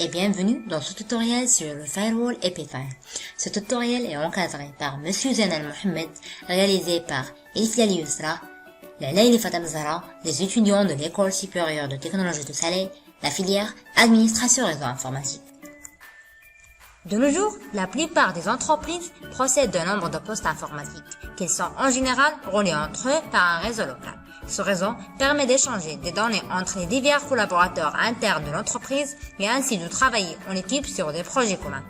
et bienvenue dans ce tutoriel sur le firewall Epifire. Ce tutoriel est encadré par Monsieur Zainal Mohamed, réalisé par Elif Lali Yousra, Laïli Fatam Zara, les étudiants de l'École supérieure de technologie de Salé, la filière Administration réseau informatique. De nos jours, la plupart des entreprises procèdent d'un nombre de postes informatiques, qu'ils sont en général reliés entre eux par un réseau local. Ce réseau permet d'échanger des données entre les divers collaborateurs internes de l'entreprise et ainsi de travailler en équipe sur des projets communs.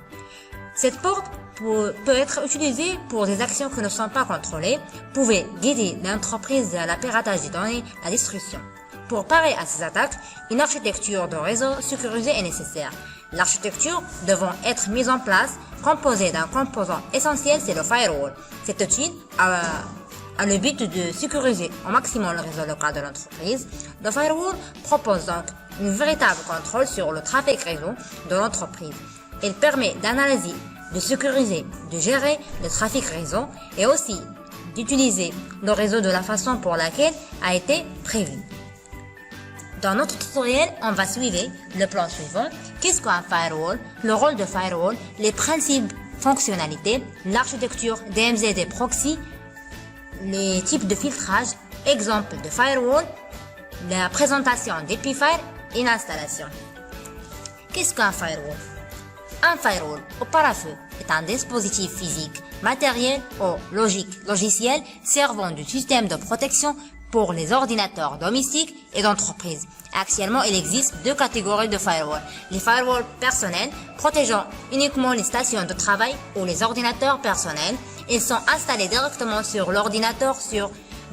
Cette porte peut être utilisée pour des actions qui ne sont pas contrôlées, pouvant guider l'entreprise à la piratage des données, la destruction. Pour parer à ces attaques, une architecture de réseau sécurisée est nécessaire. L'architecture devant être mise en place, composée d'un composant essentiel, c'est le firewall. Cet outil a le but de sécuriser au maximum le réseau local de l'entreprise. Le firewall propose donc un véritable contrôle sur le trafic réseau de l'entreprise. Il permet d'analyser, de sécuriser, de gérer le trafic réseau et aussi d'utiliser le réseau de la façon pour laquelle a été prévu. Dans notre tutoriel, on va suivre le plan suivant. Qu'est-ce qu'un firewall? Le rôle de firewall, les principes, fonctionnalités, l'architecture DMZ et proxy, les types de filtrage, exemple de firewall, la présentation d'Epifire et l'installation. Qu'est-ce qu'un firewall? Un firewall au parafeu est un dispositif physique, matériel ou logiciel servant de système de protection pour les ordinateurs domestiques et d'entreprise. Actuellement, il existe deux catégories de firewall. Les firewalls personnels, protégeant uniquement les stations de travail ou les ordinateurs personnels. Ils sont installés directement sur l'ordinateur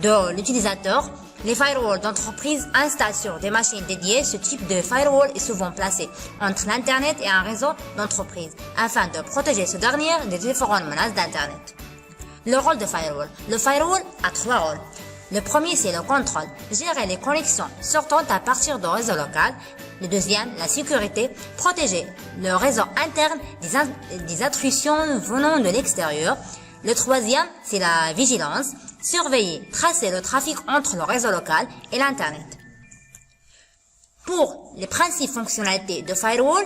de l'utilisateur. Les firewalls d'entreprise installent sur des machines dédiées. Ce type de firewall est souvent placé entre l'Internet et un réseau d'entreprise afin de protéger ce dernier des différentes menaces d'Internet. Le rôle de firewall. Le firewall a trois rôles. Le premier, c'est le contrôle, gérer les connexions sortant à partir du réseau local. Le deuxième, la sécurité, protéger le réseau interne des intrusions venant de l'extérieur. Le troisième, c'est la vigilance, surveiller, tracer le trafic entre le réseau local et l'Internet. Pour les principes fonctionnalités de firewall,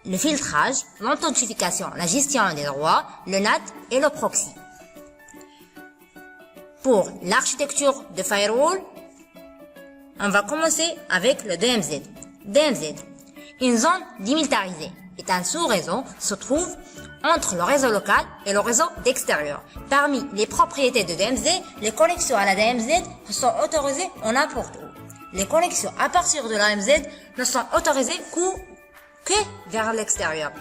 le filtrage, l'authentification, la gestion des droits, le NAT et le proxy. Pour l'architecture de firewall, on va commencer avec le DMZ. DMZ, une zone démilitarisée, est un sous-réseau, se trouve entre le réseau local et le réseau d'extérieur. Parmi les propriétés de DMZ, les connexions à la DMZ sont autorisées en n'importe où. Les connexions à partir de la DMZ ne sont autorisées que vers l'extérieur.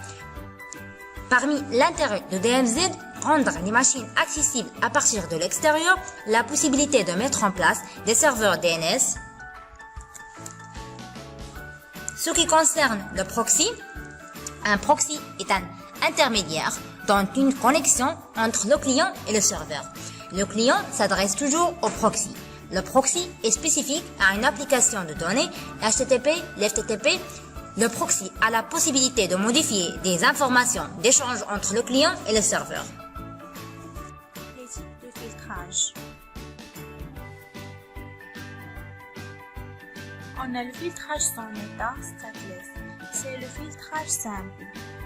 Parmi l'intérêt de DMZ, rendre les machines accessibles à partir de l'extérieur, la possibilité de mettre en place des serveurs DNS. Ce qui concerne le proxy, un proxy est un intermédiaire dans une connexion entre le client et le serveur. Le client s'adresse toujours au proxy. Le proxy est spécifique à une application de données HTTP, l'FTTP. Le proxy a la possibilité de modifier des informations d'échange entre le client et le serveur. Les types de filtrage. On a le filtrage sans état, stateless. C'est le filtrage simple.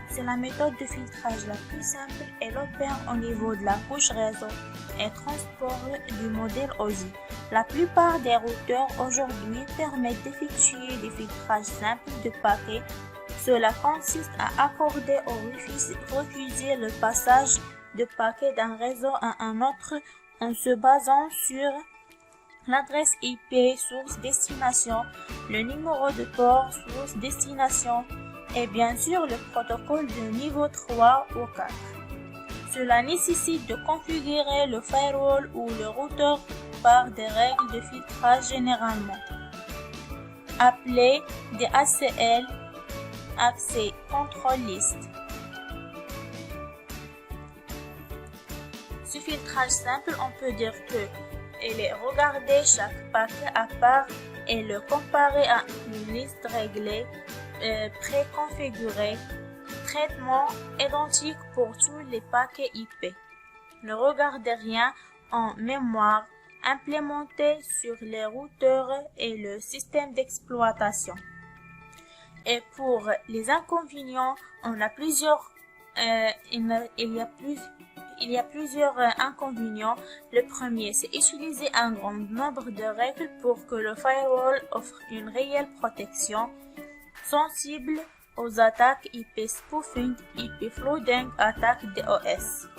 C'est la méthode de filtrage la plus simple et l'opère au niveau de la couche réseau et transport du modèle OSI. La plupart des routeurs aujourd'hui permettent d'effectuer des filtrages simples de paquets. Cela consiste à accorder ou refuser le passage de paquets d'un réseau à un autre en se basant sur l'adresse IP source destination, le numéro de port source destination et bien sûr le protocole de niveau 3 ou 4. Cela nécessite de configurer le firewall ou le routeur par des règles de filtrage généralement appelées des ACL, Access Control List. Ce filtrage simple, on peut dire que il est regarder chaque paquet à part et le comparer à une liste réglée préconfigurée, traitement identique pour tous les paquets IP. Ne regardez rien en mémoire implémenté sur les routeurs et le système d'exploitation. Et pour les inconvénients, on a plusieurs, il y a plusieurs inconvénients. Le premier, c'est utiliser un grand nombre de règles pour que le firewall offre une réelle protection, sensible aux attaques IP spoofing, IP flooding, attaques DOS.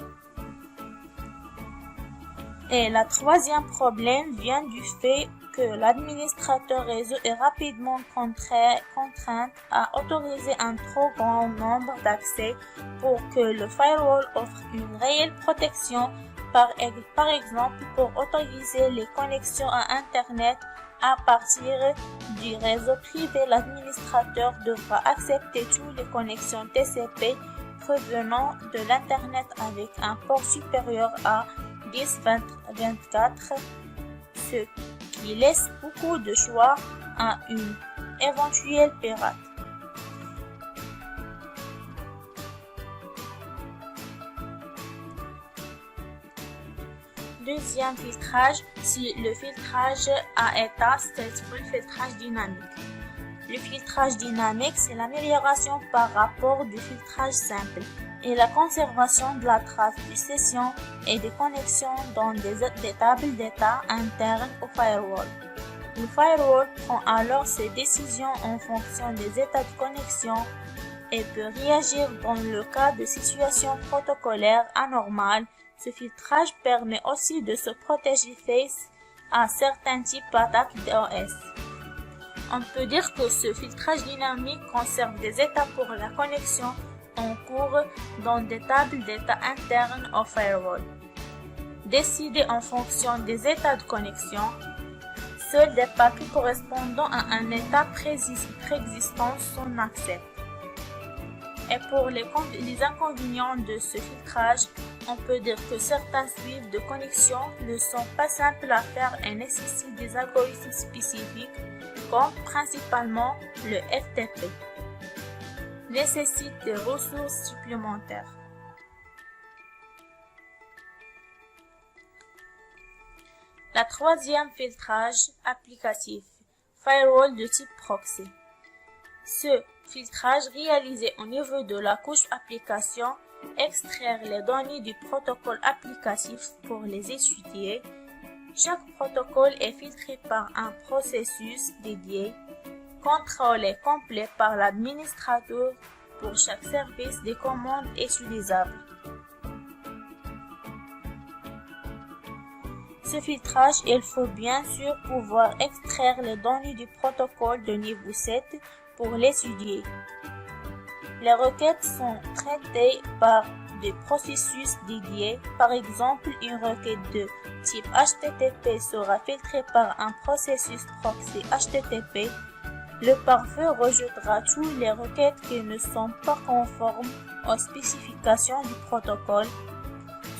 Et le troisième problème vient du fait que l'administrateur réseau est rapidement contraint à autoriser un trop grand nombre d'accès pour que le firewall offre une réelle protection. Par exemple, pour autoriser les connexions à Internet à partir du réseau privé, l'administrateur devra accepter toutes les connexions TCP provenant de l'Internet avec un port supérieur à 1024, ce qui laisse beaucoup de choix à une éventuelle pirate. Deuxième filtrage, c'est le filtrage à état stateful, filtrage dynamique. Le filtrage dynamique, c'est l'amélioration par rapport du filtrage simple et la conservation de la trace des sessions et des connexions dans des tables d'état internes au firewall. Le firewall prend alors ses décisions en fonction des états de connexion et peut réagir dans le cas de situations protocolaires anormales. Ce filtrage permet aussi de se protéger face à certains types d'attaques DOS. On peut dire que ce filtrage dynamique conserve des états pour la connexion en cours dans des tables d'état internes au firewall. Décidé en fonction des états de connexion, seuls des paquets correspondant à un état préexistant sont acceptés. Et pour les inconvénients de ce filtrage, on peut dire que certains suites de connexion ne sont pas simples à faire et nécessitent des algorithmes spécifiques, comme principalement le FTP. Nécessite des ressources supplémentaires. La troisième filtrage applicatif, firewall de type proxy. Ce filtrage réalisé au niveau de la couche application, extraire les données du protocole applicatif pour les étudier. Chaque protocole est filtré par un processus dédié, contrôlé complet par l'administrateur pour chaque service des commandes utilisables. Ce filtrage, il faut bien sûr pouvoir extraire les données du protocole de niveau 7 pour l'étudier. Les requêtes sont traitées par des processus dédiés. Par exemple, une requête de type HTTP sera filtrée par un processus proxy HTTP. Le pare-feu rejettera toutes les requêtes qui ne sont pas conformes aux spécifications du protocole.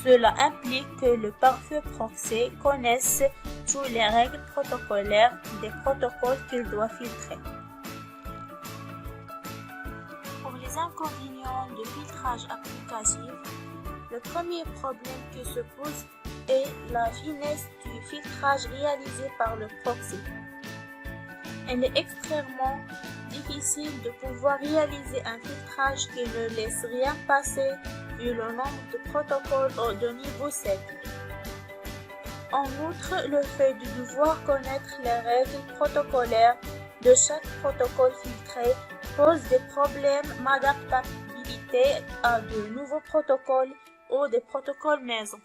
Cela implique que le pare-feu proxy connaisse toutes les règles protocolaires des protocoles qu'il doit filtrer. Pour les inconvénients de filtrage applicatif, le premier problème qui se pose est la finesse du filtrage réalisé par le proxy. Il est extrêmement difficile de pouvoir réaliser un filtrage qui ne laisse rien passer vu le nombre de protocoles de niveau 7. En outre, le fait de devoir connaître les règles protocolaires de chaque protocole filtré pose des problèmes d'adaptabilité à de nouveaux protocoles ou des protocoles maison.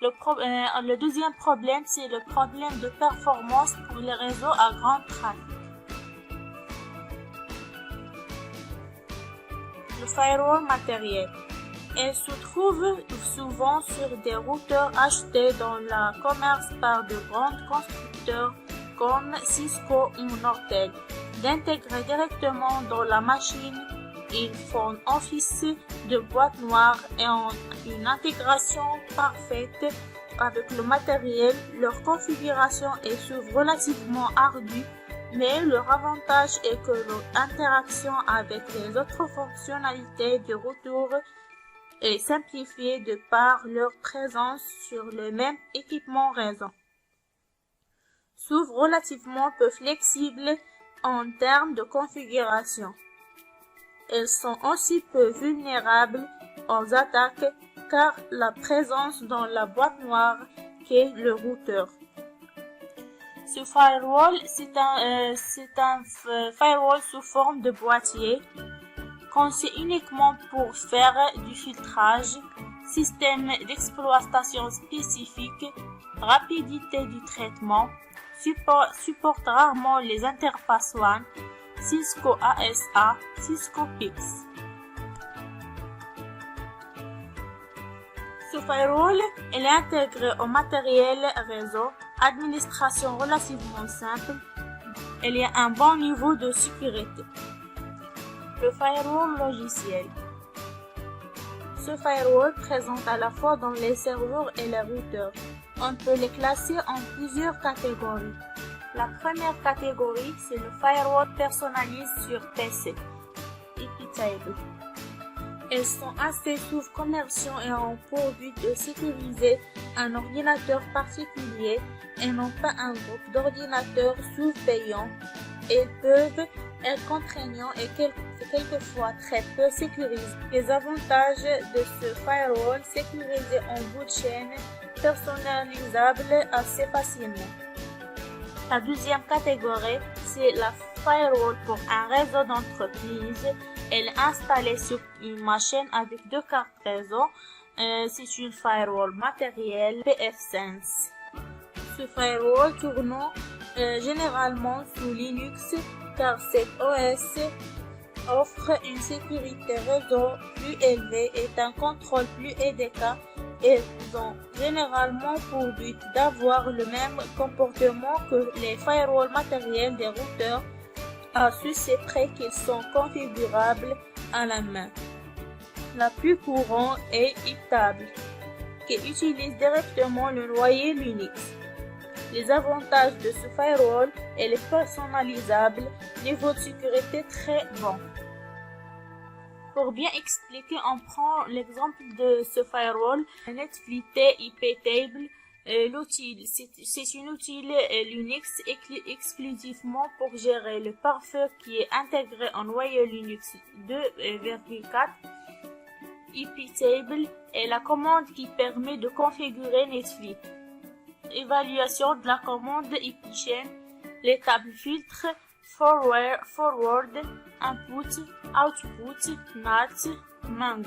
Le deuxième problème, c'est le problème de performance pour les réseaux à grand trafic. Le firewall matériel. Il se trouve souvent sur des routeurs achetés dans le commerce par de grands constructeurs comme Cisco ou Nortel. D'intégrer directement dans la machine, ils font office de boîte noire et ont une intégration parfaite avec le matériel. Leur configuration est relativement ardue, mais leur avantage est que leur interaction avec les autres fonctionnalités du routeur est simplifiée de par leur présence sur le même équipement réseau. Sont relativement peu flexibles en termes de configuration. Elles sont aussi peu vulnérables aux attaques car la présence dans la boîte noire qu'est le routeur. Ce firewall, c'est un firewall sous forme de boîtier, conçu uniquement pour faire du filtrage, système d'exploitation spécifique, rapidité du traitement, supporte rarement les interfaces WAN, Cisco ASA, Cisco PIX. Ce firewall est intégré au matériel réseau, administration relativement simple, il y a un bon niveau de sécurité. Le firewall logiciel. Ce firewall présente à la fois dans les serveurs et les routeurs. On peut les classer en plusieurs catégories. La première catégorie, c'est le firewall personnalisé sur PC, Epitable. Elles sont assez sous-commerciaux et ont pour but de sécuriser un ordinateur particulier et non pas un groupe d'ordinateurs sous-payants. Elles peuvent être contraignants et quelquefois très peu sécurisés. Les avantages de ce firewall sécurisé en bout de chaîne, personnalisable assez facilement. La deuxième catégorie, c'est la firewall pour un réseau d'entreprise. Elle est installée sur une machine avec deux cartes réseau. C'est une firewall matérielle pfSense. Ce firewall tourne généralement sous Linux car cet OS offre une sécurité réseau plus élevée et un contrôle plus édéquat. Elles ont généralement pour but d'avoir le même comportement que les firewalls matériels des routeurs, à ceci près qu'ils sont configurables à la main. La plus courante est Epitable, qui utilise directement le noyau Linux. Les avantages de ce firewall, elle est personnalisable, niveau de sécurité très bon. Pour bien expliquer, on prend l'exemple de ce firewall, NetFilter Epitable. L'outil, c'est un outil Linux exclusivement pour gérer le pare-feu qui est intégré en noyau Linux 2.4. Epitable est la commande qui permet de configurer NetFilter. Évaluation de la commande Epchain, les tables filtres, forward, input, output, NAT, mang.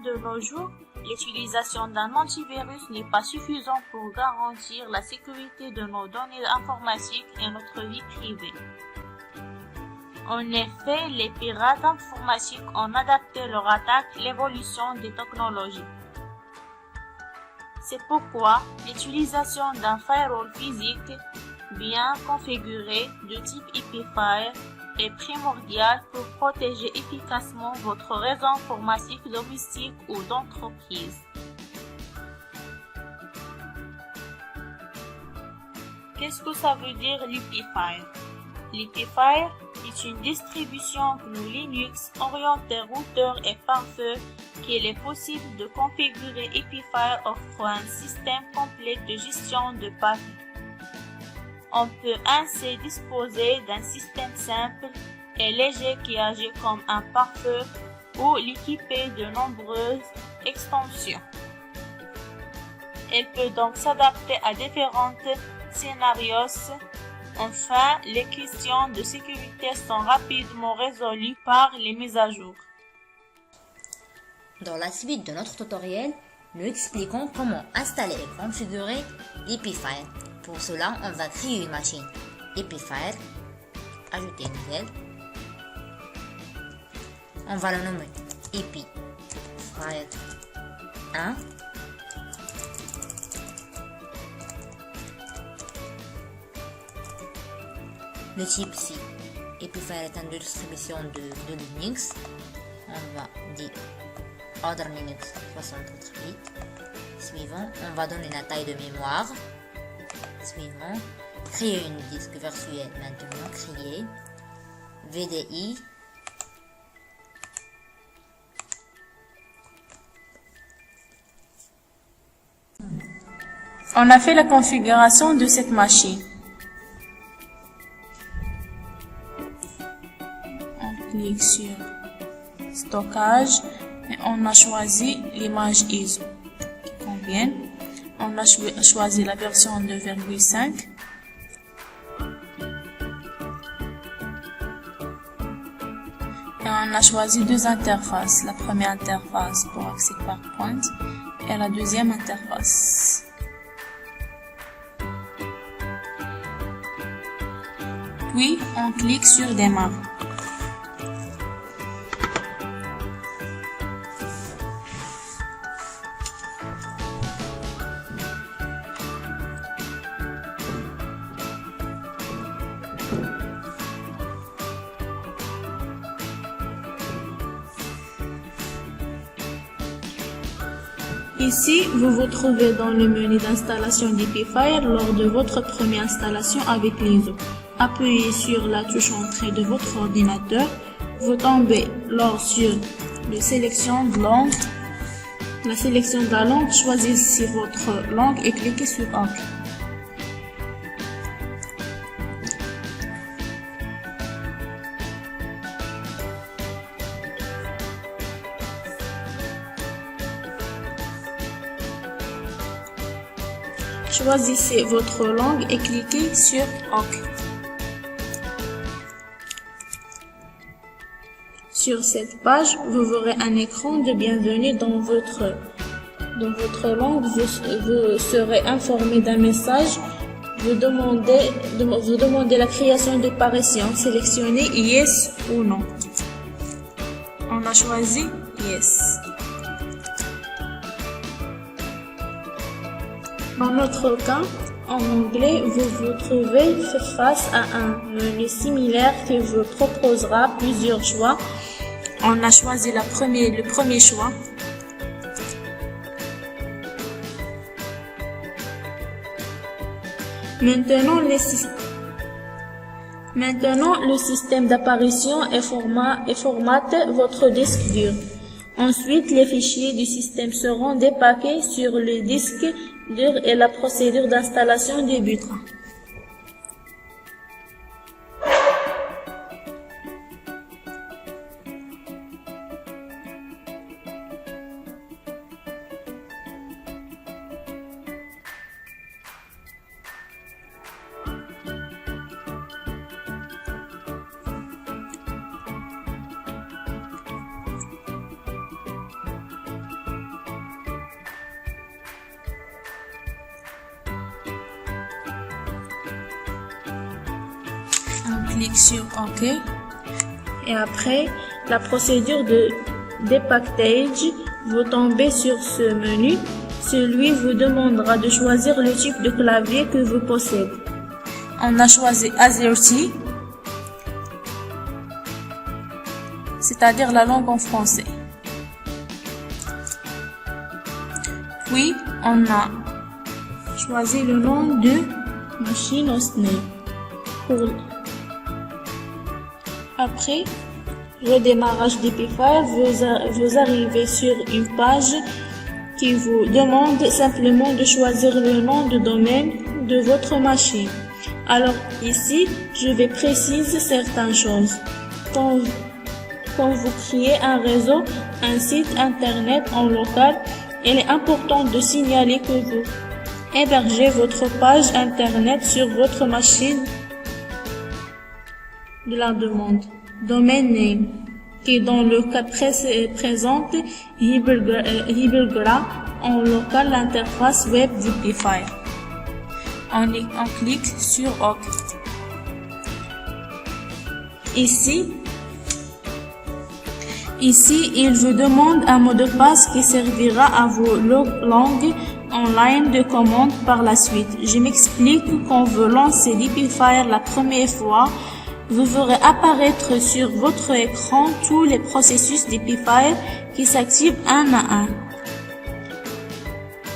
De nos jours, l'utilisation d'un antivirus n'est pas suffisante pour garantir la sécurité de nos données informatiques et notre vie privée. En effet, les pirates informatiques ont adapté leur attaque à l'évolution des technologies. C'est pourquoi l'utilisation d'un firewall physique bien configuré de type Epifire est primordiale pour protéger efficacement votre réseau informatique domestique ou d'entreprise. Qu'est-ce que ça veut dire l'Epifire? L'Epifire est une distribution GNU Linux orientée routeur et pare-feu qu'il est possible de configurer. Epifire offre un système complet de gestion de paquets. On peut ainsi disposer d'un système simple et léger qui agit comme un pare-feu ou l'équiper de nombreuses extensions. Elle peut donc s'adapter à différents scénarios. Enfin, les questions de sécurité sont rapidement résolues par les mises à jour. Dans la suite de notre tutoriel, nous expliquons comment installer et configurer l'Epifire. Pour cela, on va créer une machine Epifire, ajouter une nouvelle. On va la nommer Epifire 1. Le type C. Epifire est une distribution de Linux. On va dire Order Linux 64 bits. Suivant, on va donner la taille de mémoire. Suivant, créer une disque virtuel maintenant créé. VDI. On a fait la configuration de cette machine. clique sur stockage et on a choisi l'image ISO qui convient. On a choisi la version 2,5. Et on a choisi deux interfaces. La première interface pour accès PowerPoint et la deuxième interface. Puis, on clique sur Démarrer. Ici, vous vous trouvez dans le menu d'installation d'EpiFire lors de votre première installation avec l'ISO. Appuyez sur la touche Entrée de votre ordinateur. Vous tombez alors sur la sélection de langue. La sélection de la langue, choisissez votre langue et cliquez sur OK. Choisissez votre langue et cliquez sur OK. Sur cette page, vous verrez un écran de bienvenue dans votre langue. Vous serez informé d'un message. Vous demandez la création de parution. Sélectionnez Yes ou Non. On a choisi Yes. Dans notre cas, en anglais, vous vous trouvez face à un menu similaire qui vous proposera plusieurs choix. On a choisi le premier choix. Maintenant, le système d'apparition formate votre disque dur. Ensuite, les fichiers du système seront dépackés sur le disque dur et la procédure d'installation débutera. On clique sur OK et après la procédure de dépackage, vous tombez sur ce menu. Celui vous demandera de choisir le type de clavier que vous possédez. On a choisi AZERTY, c'est-à-dire la langue en français. Puis on a choisi le nom de machine OSNE. Après redémarrage d'EpiFire, vous arrivez sur une page qui vous demande simplement de choisir le nom de domaine de votre machine. Alors ici, je vais préciser certaines choses. Quand vous créez un réseau, un site internet en local, il est important de signaler que vous hébergez votre page internet sur votre machine de la demande. Domain name, qui dans le cas présente Hypergra en local l'interface web d'EpiFire. On clique sur OK. Ici, il vous demande un mot de passe qui servira à vos langues online de commande par la suite. Je m'explique. Quand vous lancez l'EpiFire la première fois, vous verrez apparaître sur votre écran tous les processus d'EpiFire qui s'activent un à un.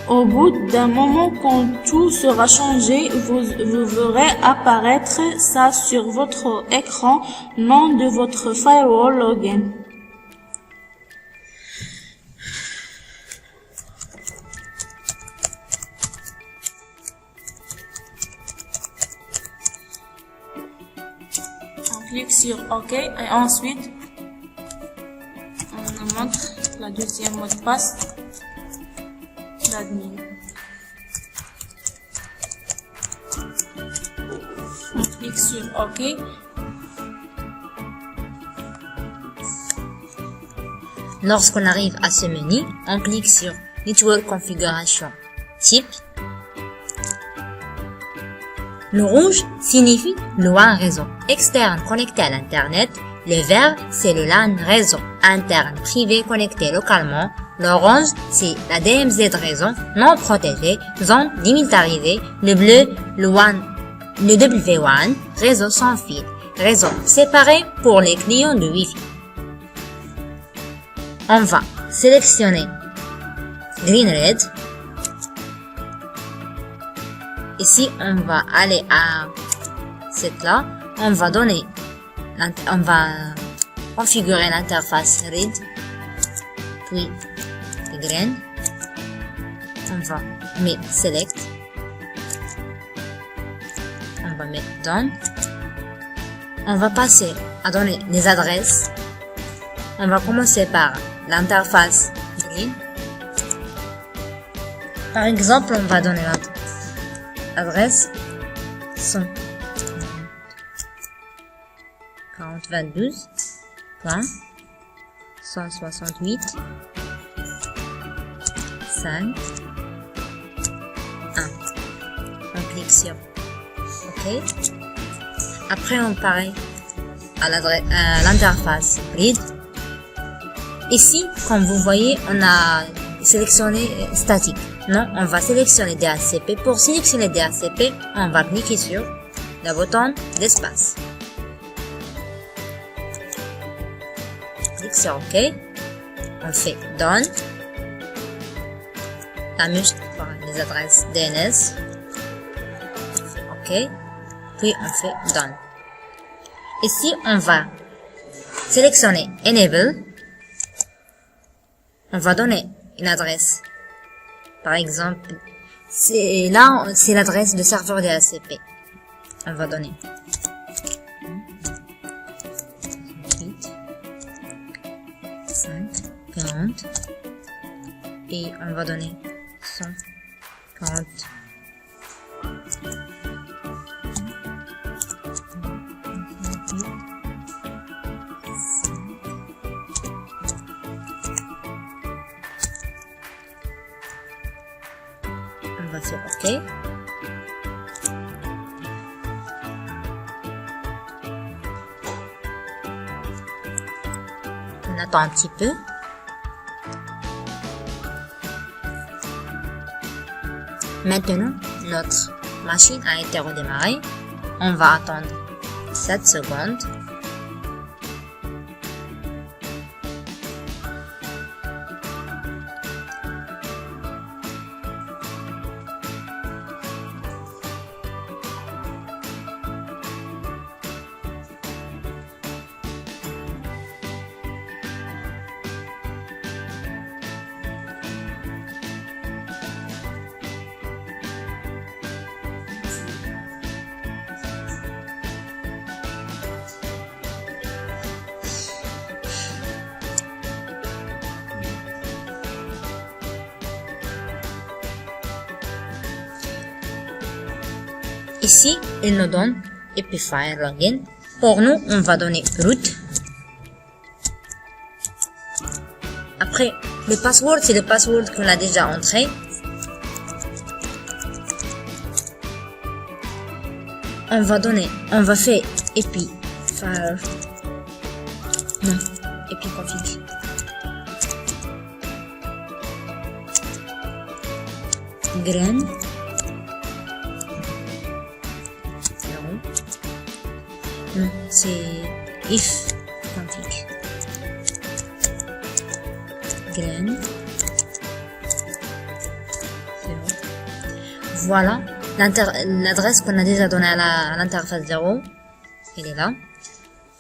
Au bout d'un moment, quand tout sera changé, vous verrez apparaître ça sur votre écran, nom de votre firewall login. On clique sur OK et ensuite vous montre la deuxième mot de passe d'admin. On clique sur OK. Lorsqu'on arrive à ce menu, on clique sur Network Configuration Type. Le rouge signifie le WAN réseau externe connecté à l'Internet. Le vert, c'est le LAN réseau interne privé connecté localement. L'orange, c'est la DMZ réseau non protégé, zone démilitarisée. Le bleu, le WAN, réseau sans fil, réseau séparé pour les clients de Wi-Fi. On va sélectionner Green Red. Ici, on va aller à cette là. On va configurer l'interface Red. Puis Green. On va mettre Select. On va mettre Done. On va passer à donner les adresses. On va commencer par l'interface Green. Par exemple, on va donner l'adresse 4022.168.5.1. On clique sur OK. Après, on passe à l'interface Grid. Ici, comme vous voyez, on a sélectionné statique. Non, on va sélectionner DHCP. Pour sélectionner DHCP, on va cliquer sur le bouton d'espace. Clique sur OK. On fait Done. La mouche pour les adresses DNS. OK. Puis on fait Done. Ici, on va sélectionner Enable. On va donner une adresse. Par exemple, c'est l'adresse de serveur DHCP. On va donner 540 et on va donner 140. On va faire OK. On attend un petit peu. Maintenant, notre machine a été redémarrée. On va attendre 7 secondes. Ici, il nous donne Epifire Login. Pour nous, on va donner root. Après, le password, c'est le password qu'on a déjà entré. On va faire Epifire. Non, Epiconfig. Grain. Non, c'est if config. Grain. Voilà l'adresse qu'on a déjà donnée à l'interface 0. Elle est là.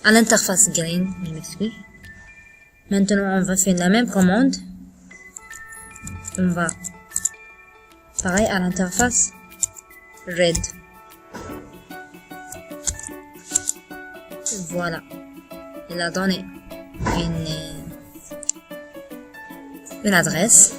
À l'interface green, je m'excuse. Maintenant, on va faire la même commande. On va pareil à l'interface red. Voilà. Il a donné une adresse